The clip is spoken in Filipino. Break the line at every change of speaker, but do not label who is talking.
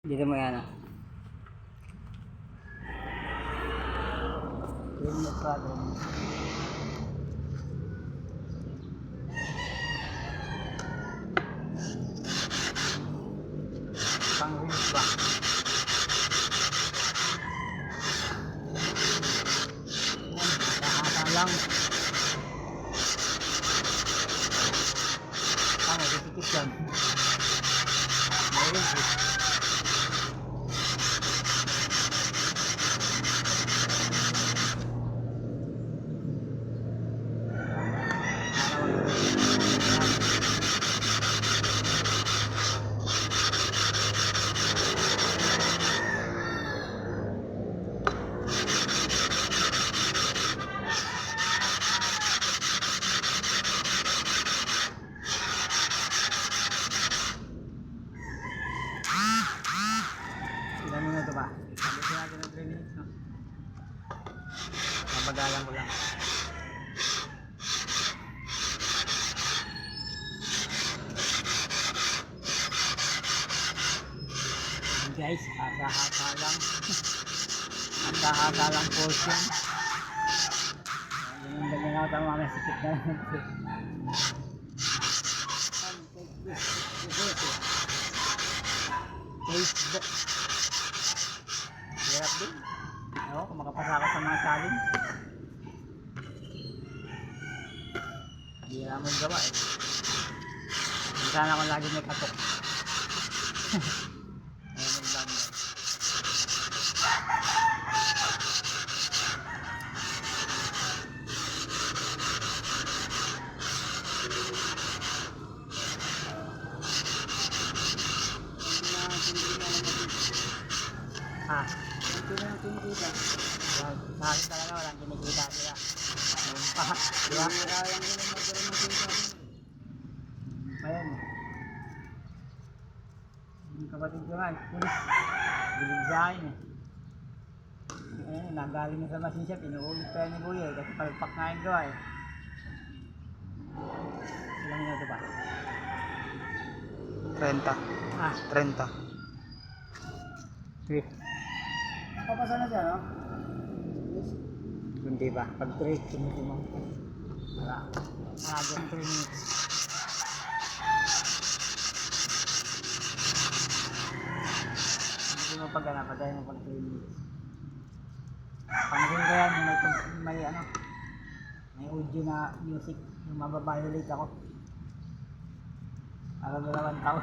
Dito mo yan ah. Yun mo pa doon. Pang-rilis ba? Kahata lang. Tama, dikit yan. May rilis. Ilan minuto ba? Sabi natin ng 3 minutes, no? Mabagalan ko lang. Guys, hata-hata lang. Hata-hata lang portion. Yung ganyan ako tama mamaya sikit na lang. Facebook. Hirap din. Ako, kung makapasa ako sa mga challenge. Hindi na mo gawa eh. Sana ako lagi may katok. Ayun yung banda. Hindi na kinikita. Sa akin talaga walang kinikita sila. Yung pa, di ba? Kaya lang yun ang magkaroon ng kinikita. Ayan. Yung kapatid ko nga, pulis. Bilig sa akin eh. Ayan, nagaling na sa machine shop, inuulit pa yan ni Kuya eh. Kasi palpak nga yung gawa eh. Ilang minuto ba?
30. 30.
Sige. Papasa na siya, no? Hindi ba? Pag 3, tumutumang. Maraming 3 minutes. Hindi mo pag patayin mo pag 3 minutes. Pangin ko yan, may ano, may audio na music, yung mababiolate ako. Alam mo naman taon.